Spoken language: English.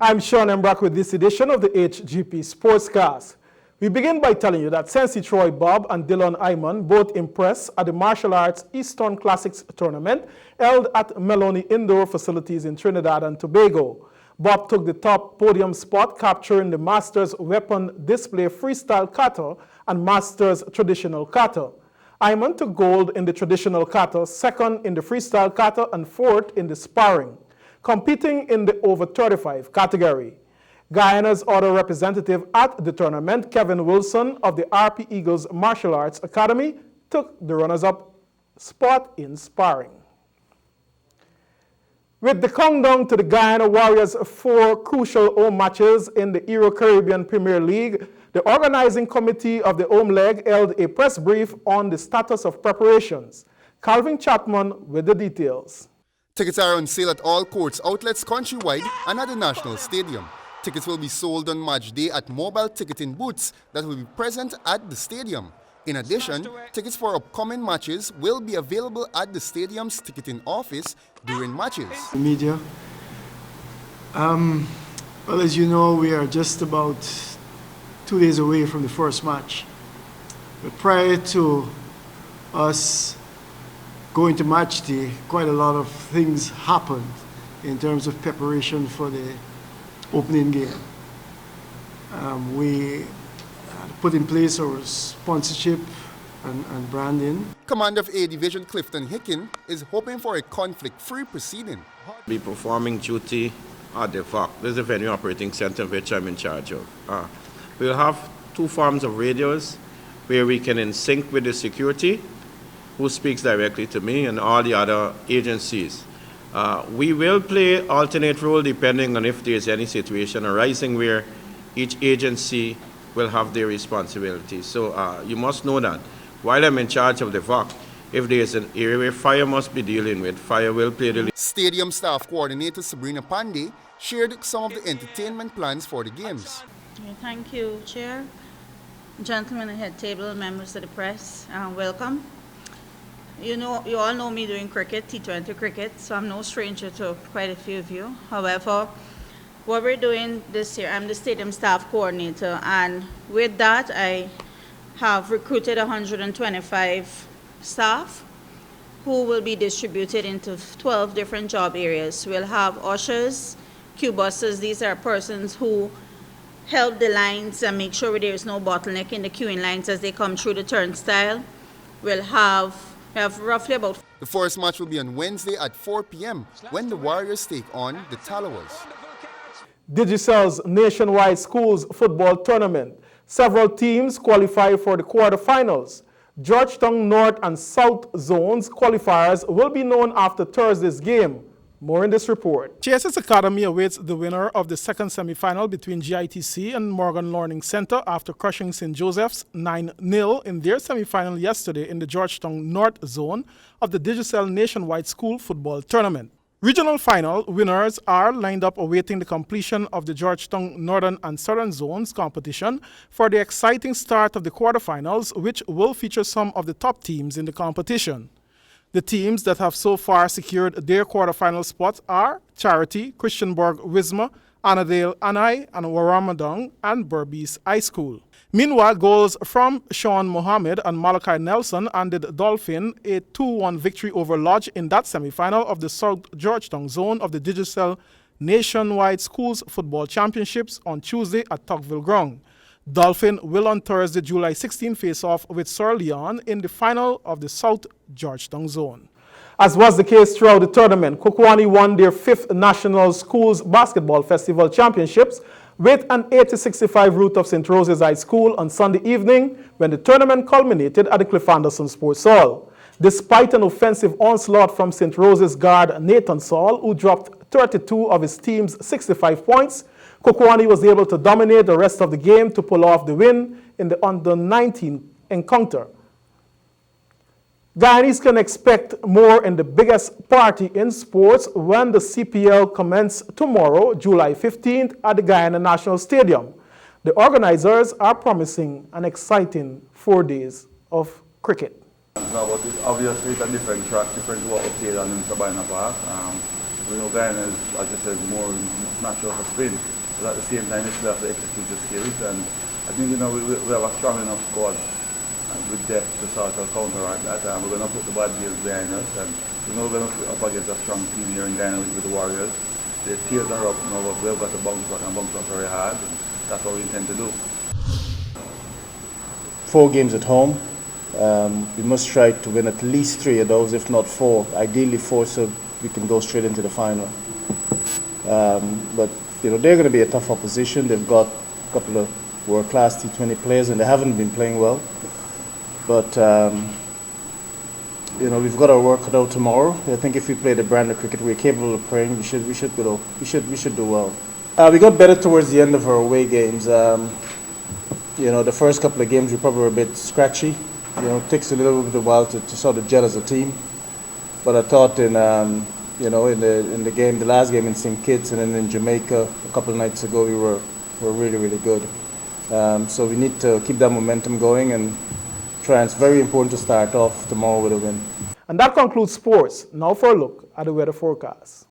I'm Sean Embrock with this edition of the Hgp Sportscast. We begin by telling you that Sensi Troy Bob and Dylan Iman both impressed at the Martial Arts Eastern Classics tournament held at Meloni Indoor Facilities in Trinidad and Tobago. Bob took the top podium spot, capturing the Masters Weapon Display Freestyle Kata and Masters Traditional Kata. Iman took gold in the Traditional Kata, second in the Freestyle Kata, and fourth in the Sparring, competing in the over 35 category. Guyana's other representative at the tournament, Kevin Wilson of the RP Eagles Martial Arts Academy, took the runners-up spot in Sparring. With the countdown to the Guyana Warriors' 4 crucial home matches in the Euro-Caribbean Premier League, the organizing committee of the home leg held a press brief on the status of preparations. Calvin Chapman with the details. Tickets are on sale at all courts outlets countrywide and at the National Stadium. Tickets will be sold on match day at mobile ticketing booths that will be present at the stadium. In addition, tickets for upcoming matches will be available at the stadium's ticketing office during matches. Media. Well, as you know, we are just about 2 days away from the first match. But prior to us going to match day, quite a lot of things happened in terms of preparation for the opening game. We put in place our sponsorship and branding. Commander of A Division Clifton Hicken is hoping for a conflict-free proceeding. Be performing duty at the VOC. This is the venue operating center which I'm in charge of. We'll have 2 forms of radios where we can in sync with the security, who speaks directly to me, and all the other agencies. We will play alternate role depending on if there's any situation arising where each agency will have their responsibilities. So you must know that while I'm in charge of the VOC, if there's an area where fire must be dealing with, fire will play the lead. Stadium staff coordinator Sabrina Pandey shared some of the entertainment plans for the games. Thank you, Chair. Gentlemen at head table, members of the press, welcome. You all know me doing cricket, T20 cricket, so I'm no stranger to quite a few of you. However, what we're doing this year, I'm the stadium staff coordinator, and with that, I have recruited 125 staff who will be distributed into 12 different job areas. We'll have ushers, queue busters. These are persons who help the lines and make sure there is no bottleneck in the queuing lines as they come through the turnstile. We have roughly about... The first match will be on Wednesday at 4 p.m. when the Warriors take on the Tallawers. Digicel's nationwide schools football tournament. Several teams qualify for the quarterfinals. Georgetown North and South zones qualifiers will be known after Thursday's game. More in this report. JSS Academy awaits the winner of the second semifinal between GITC and Morgan Learning Center after crushing St. Joseph's 9-0 in their semifinal yesterday in the Georgetown North zone of the Digicel Nationwide School Football Tournament. Regional final winners are lined up awaiting the completion of the Georgetown Northern and Southern Zones competition for the exciting start of the quarterfinals, which will feature some of the top teams in the competition. The teams that have so far secured their quarterfinal spots are Charity, Christianborg Wisma, Annadale Anai, and Warramadong, and Berbice High School. Meanwhile, goals from Sean Mohammed and Malachi Nelson handed Dolphin a 2-1 victory over Lodge in that semifinal of the South Georgetown zone of the Digicel Nationwide Schools Football Championships on Tuesday at Tocqueville Ground. Dolphin will on Thursday, July 16, face off with Sir Leon in the final of the South Georgetown zone. As was the case throughout the tournament, Kokwani won their 5th National Schools Basketball Festival Championships with an 80-65 rout of St. Rose's High School on Sunday evening when the tournament culminated at the Cliff Anderson Sports Hall. Despite an offensive onslaught from St. Rose's guard Nathan Saul, who dropped 32 of his team's 65 points, Kokwani was able to dominate the rest of the game to pull off the win in the under-19 encounter. Guyanese can expect more in the biggest party in sports when the CPL commences tomorrow, July 15th, at the Guyana National Stadium. The organizers are promising an exciting 4 days of cricket. No, but it's obviously a different track, different to what we played on in Sabina Park. We know Guyana is, like I said, more natural for spin. But at the same time, we still have to execute the skills. And I think, you know, we have a strong enough squad with depth to sort of counteract that. And we're going to put the bad deals behind us. And we know we're going to be up against a strong team here in Guyana with the Warriors. The tears are up, you know, but we've got to bounce back and bounce back very hard. And that's what we intend to do. 4 games at home. We must try to win at least 3 of those, if not 4. Ideally 4, so we can go straight into the final. But you know, they're going to be a tough opposition. They've got a couple of world-class T20 players, and they haven't been playing well. But you know, we've got our work cut out tomorrow. I think if we play the brand of cricket we're capable of playing, we should do well. We got better towards the end of our away games. You know, the first couple of games we probably were a bit scratchy. You know, it takes a little bit of a while to sort of gel as a team. But I thought in you know, in the last game in St. Kitts and then in Jamaica a couple of nights ago, we were really, really good. So we need to keep that momentum going and try. And it's very important to start off tomorrow with a win. And that concludes sports. Now for a look at the weather forecast.